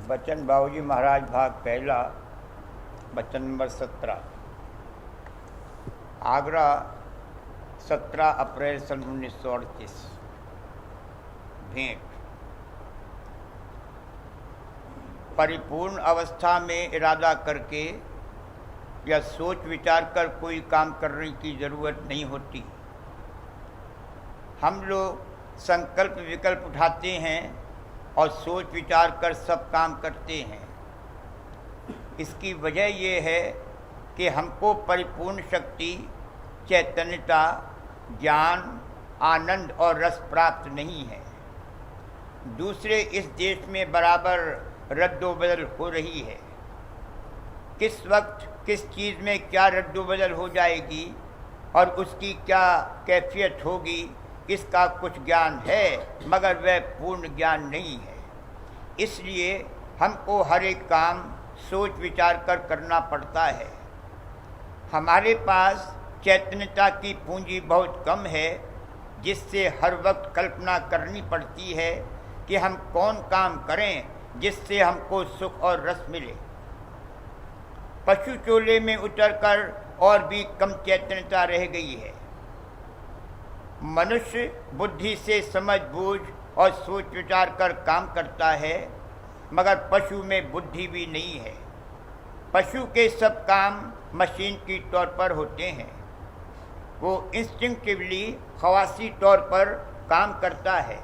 बच्चन बाबूजी महाराज भाग पहला, बच्चन नंबर 17। आगरा, 17 अप्रैल सन 1938। भेंट। परिपूर्ण अवस्था में इरादा करके या सोच विचार कर कोई काम करने की ज़रूरत नहीं होती। हम लोग संकल्प विकल्प उठाते हैं और सोच विचार कर सब काम करते हैं। इसकी वजह ये है कि हमको परिपूर्ण शक्ति, चैतन्यता, ज्ञान, आनंद और रस प्राप्त नहीं है। दूसरे इस देश में बराबर रद्दोबदल हो रही है। किस वक्त किस चीज़ में क्या रद्दोबदल हो जाएगी और उसकी क्या कैफियत होगी, इसका कुछ ज्ञान है, मगर वह पूर्ण ज्ञान नहीं है। इसलिए हमको हर एक काम सोच विचार कर करना पड़ता है। हमारे पास चैतन्यता की पूंजी बहुत कम है, जिससे हर वक्त कल्पना करनी पड़ती है कि हम कौन काम करें जिससे हमको सुख और रस मिले। पशु चोले में उतरकर और भी कम चैतन्यता रह गई है। मनुष्य बुद्धि से समझ बूझ और सोच विचार कर काम करता है, मगर पशु में बुद्धि भी नहीं है। पशु के सब काम मशीन की तौर पर होते हैं। वो इंस्टिंक्टिवली खवासी तौर पर काम करता है।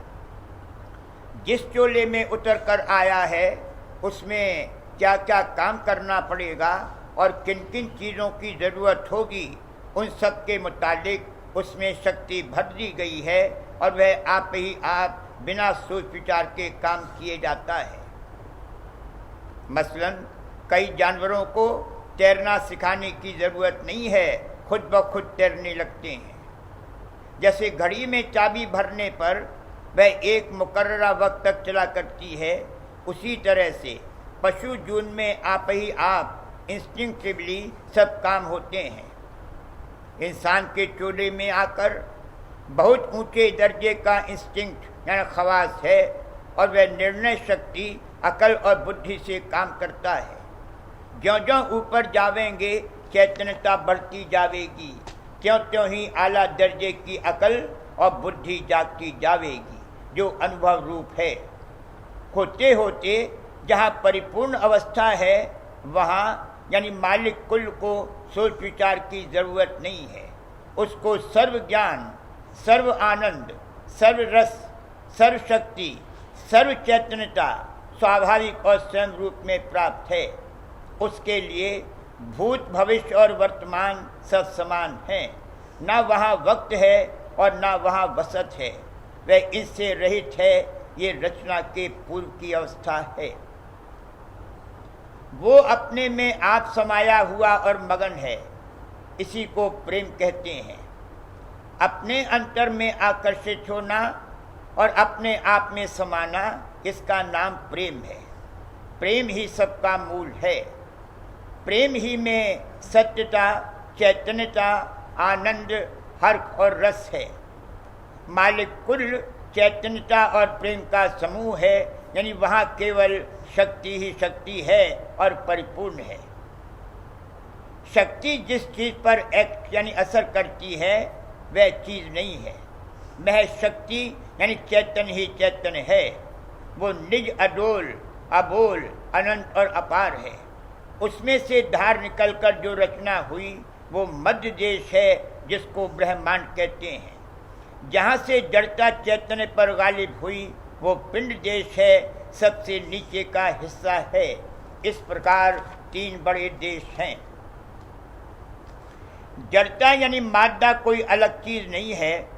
जिस चोले में उतर कर आया है उसमें क्या क्या काम करना पड़ेगा और किन किन चीज़ों की ज़रूरत होगी, उन सब के मुताबिक उसमें शक्ति भर दी गई है और वह आप ही आप बिना सोच विचार के काम किए जाता है। मसलन कई जानवरों को तैरना सिखाने की ज़रूरत नहीं है, खुद ब खुद तैरने लगते हैं। जैसे घड़ी में चाबी भरने पर वह एक मुकर्ररा वक्त तक चला करती है, उसी तरह से पशु जून में आप ही आप इंस्टिंक्टिवली सब काम होते हैं। इंसान के चोले में आकर बहुत ऊंचे दर्जे का इंस्टिंक्ट यानी खवास है और वह निर्णय शक्ति, अकल और बुद्धि से काम करता है। ज्यों ज्यों ऊपर जावेंगे चैतन्यता बढ़ती जावेगी, त्यों त्यों ही आला दर्जे की अकल और बुद्धि जागती जावेगी, जो अनुभव रूप है। होते होते जहाँ परिपूर्ण अवस्था है, वहाँ यानी मालिक कुल को सोच विचार की जरूरत नहीं है। उसको सर्व ज्ञान, सर्व आनंद, सर्व रस, सर्व शक्ति, सर्व चैतन्यता स्वाभाविक और स्वयं रूप में प्राप्त है। उसके लिए भूत, भविष्य और वर्तमान सब समान हैं। ना वहाँ वक्त है और ना वहाँ वसत है। वह इससे रहित है। ये रचना के पूर्व की अवस्था है। वो अपने में आप समाया हुआ और मगन है। इसी को प्रेम कहते हैं। अपने अंतर में आकर्षित होना और अपने आप में समाना, इसका नाम प्रेम है। प्रेम ही सबका मूल है। प्रेम ही में सत्यता, चैतन्यता, आनंद, हर्ष और रस है। मालिक कुल चैतन्यता और प्रेम का समूह है, यानी वहाँ केवल शक्ति ही शक्ति है और परिपूर्ण है। शक्ति जिस चीज़ पर एक्ट यानी असर करती है, वह चीज़ नहीं है। महज शक्ति यानी चैतन्य ही चैतन्य है। वो निज अडोल, अबोल, अनंत और अपार है। उसमें से धार निकलकर जो रचना हुई वो मध्य देश है, जिसको ब्रह्मांड कहते हैं। जहाँ से जड़ता चैतन्य पर गालिब हुई वो पिंड देश है, सबसे नीचे का हिस्सा है। इस प्रकार तीन बड़े देश हैं। जड़ता यानी मादा कोई अलग चीज़ नहीं है।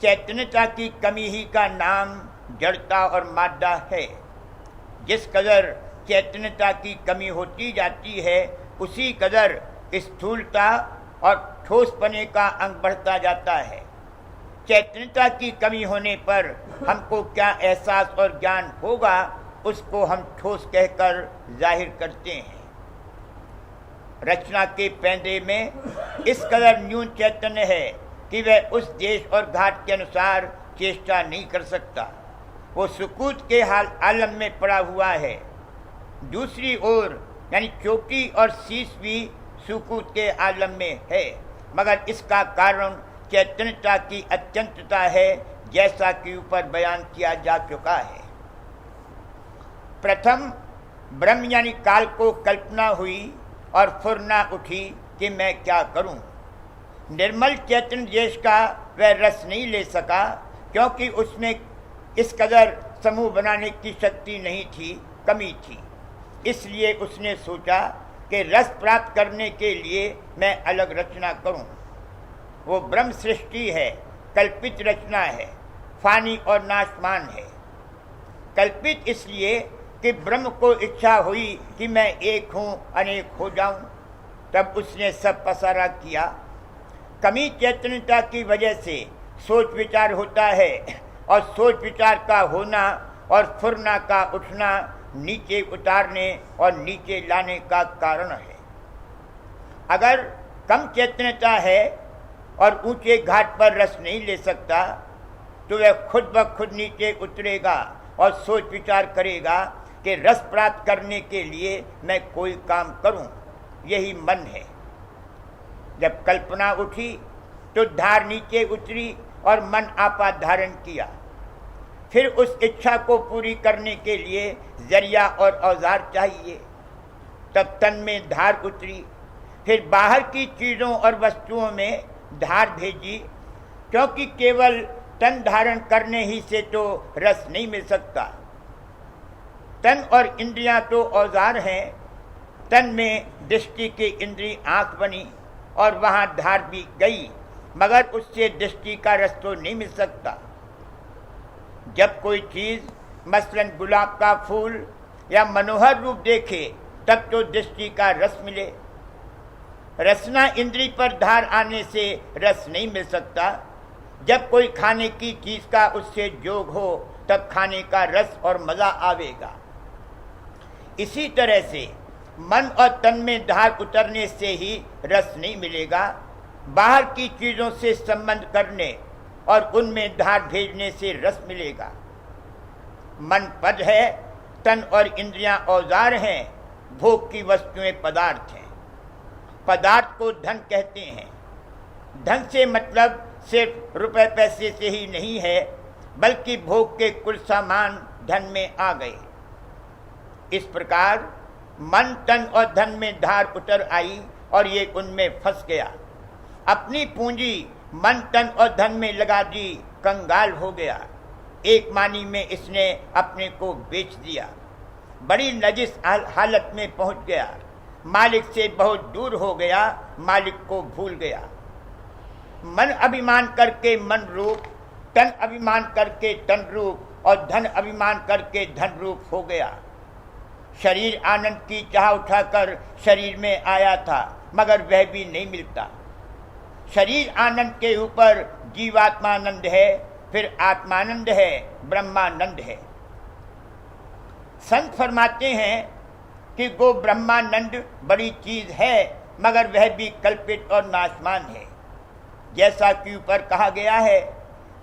चैतन्यता की कमी ही का नाम जड़ता और मादा है। जिस कदर चैतन्यता की कमी होती जाती है, उसी कदर स्थूलता और ठोसपने का अंग बढ़ता जाता है। चैतन्यता की कमी होने पर हमको क्या एहसास और ज्ञान होगा, उसको हम ठोस कहकर जाहिर करते हैं। रचना के पैंदे में इस कदर न्यून चैतन्य है कि वह उस देश और घाट के अनुसार चेष्टा नहीं कर सकता। वो सुकूत के हाल आलम में पड़ा हुआ है। दूसरी ओर यानी चोटी और शीश भी सुकूत के आलम में है, मगर इसका कारण चैतन्यता की अत्यंतता है, जैसा कि ऊपर बयान किया जा चुका है। प्रथम ब्रह्म यानी काल को कल्पना हुई और फुरना उठी कि मैं क्या करूं। निर्मल चैतन्य देश का वह रस नहीं ले सका, क्योंकि उसमें इस कदर समूह बनाने की शक्ति नहीं थी, कमी थी। इसलिए उसने सोचा कि रस प्राप्त करने के लिए मैं अलग रचना करूं। वो ब्रह्म सृष्टि है, कल्पित रचना है, फानी और नाशमान है। कल्पित इसलिए कि ब्रह्म को इच्छा हुई कि मैं एक हूं, अनेक हो जाऊं, तब उसने सब पसारा किया। कमी चैतन्यता की वजह से सोच विचार होता है, और सोच विचार का होना और फुरना का उठना नीचे उतारने और नीचे लाने का कारण है। अगर कम चैतन्यता है और ऊंचे घाट पर रस नहीं ले सकता, तो वह खुद ब खुद नीचे उतरेगा और सोच विचार करेगा कि रस प्राप्त करने के लिए मैं कोई काम करूं। यही मन है। जब कल्पना उठी तो धार नीचे उतरी और मन आपा धारण किया। फिर उस इच्छा को पूरी करने के लिए जरिया और औजार चाहिए। तब तन में धार उतरी, फिर बाहर की चीज़ों और वस्तुओं में धार भेजी, क्योंकि केवल तन धारण करने ही से तो रस नहीं मिल सकता। तन और इंद्रियां तो औजार हैं। तन में दृष्टि की इंद्री आंख बनी और वहां धार भी गई, मगर उससे दृष्टि का रस तो नहीं मिल सकता। जब कोई चीज मसलन गुलाब का फूल या मनोहर रूप देखे, तब तो दृष्टि का रस मिले। रसना इंद्री पर धार आने से रस नहीं मिल सकता। जब कोई खाने की चीज का उससे जोग हो, तब खाने का रस और मजा आवेगा। इसी तरह से मन और तन में धार उतरने से ही रस नहीं मिलेगा। बाहर की चीजों से संबंध करने और उनमें धार भेजने से रस मिलेगा। मन पद है, तन और इंद्रियां औजार हैं, भोग की वस्तुएं पदार्थ हैं। पदार्थ को धन कहते हैं। धन से मतलब सिर्फ रुपए पैसे से ही नहीं है, बल्कि भोग के कुल सामान धन में आ गए। इस प्रकार मन, तन और धन में धार उतर आई और ये उनमें फंस गया। अपनी पूंजी मन, तन और धन में लगा दी, कंगाल हो गया। एक मानी में इसने अपने को बेच दिया। बड़ी नजिस हालत में पहुंच गया। मालिक से बहुत दूर हो गया, मालिक को भूल गया। मन अभिमान करके मन रूप, तन अभिमान करके तन रूप और धन अभिमान करके धन रूप हो गया। शरीर आनंद की चाह उठाकर शरीर में आया था, मगर वह भी नहीं मिलता। शरीर आनंद के ऊपर जीवात्मानंद है, फिर आत्मानंद है, ब्रह्मानंद है। संत फरमाते हैं कि गो ब्रह्मानंद बड़ी चीज है, मगर वह भी कल्पित और नाशमान है। जैसा कि ऊपर कहा गया है,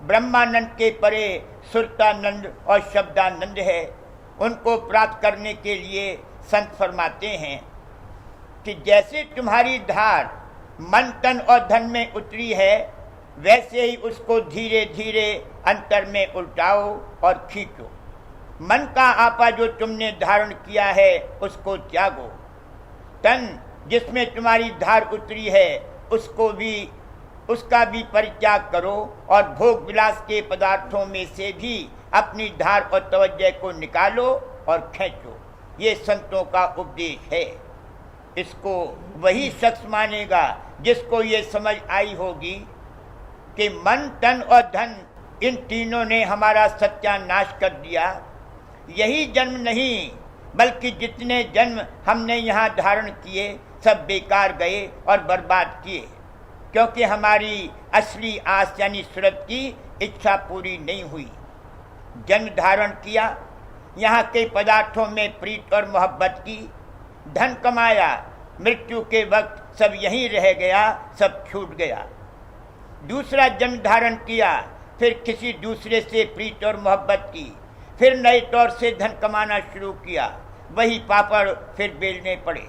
ब्रह्मानंद के परे सुरतानंद और शब्दानंद है। उनको प्राप्त करने के लिए संत फरमाते हैं कि जैसे तुम्हारी धार मन, तन और धन में उतरी है, वैसे ही उसको धीरे धीरे अंतर में उल्टाओ और खींचो। मन का आपा जो तुमने धारण किया है, उसको त्यागो। तन जिसमें तुम्हारी धार उतरी है, उसका भी परित्याग करो और भोग विलास के पदार्थों में से भी अपनी धार और तवज्जो को निकालो और खींचो। ये संतों का उपदेश है। इसको वही शख्स मानेगा जिसको ये समझ आई होगी कि मन, तन और धन, इन तीनों ने हमारा सत्यानाश कर दिया। यही जन्म नहीं, बल्कि जितने जन्म हमने यहाँ धारण किए, सब बेकार गए और बर्बाद किए, क्योंकि हमारी असली आस यानी सूरत की इच्छा पूरी नहीं हुई। जन्म धारण किया, यहाँ के पदार्थों में प्रीत और मोहब्बत की, धन कमाया, मृत्यु के वक्त सब यहीं रह गया, सब छूट गया। दूसरा जन्म धारण किया, फिर किसी दूसरे से प्रीत और मोहब्बत की, फिर नए तौर से धन कमाना शुरू किया, वही पापड़ फिर बेलने पड़े।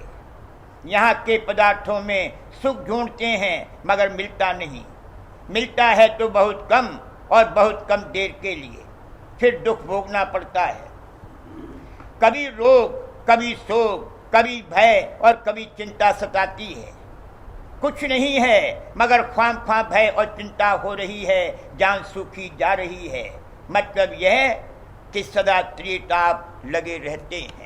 यहाँ के पदार्थों में सुख ढूंढते हैं मगर मिलता नहीं, मिलता है तो बहुत कम और बहुत कम देर के लिए, फिर दुख भोगना पड़ता है। कभी रोग, कभी शोक, कभी भय और कभी चिंता सताती है। कुछ नहीं है मगर ख्वाम भय और चिंता हो रही है, जान सूखी जा रही है। मतलब यह कि सदा त्रिताप लगे रहते हैं।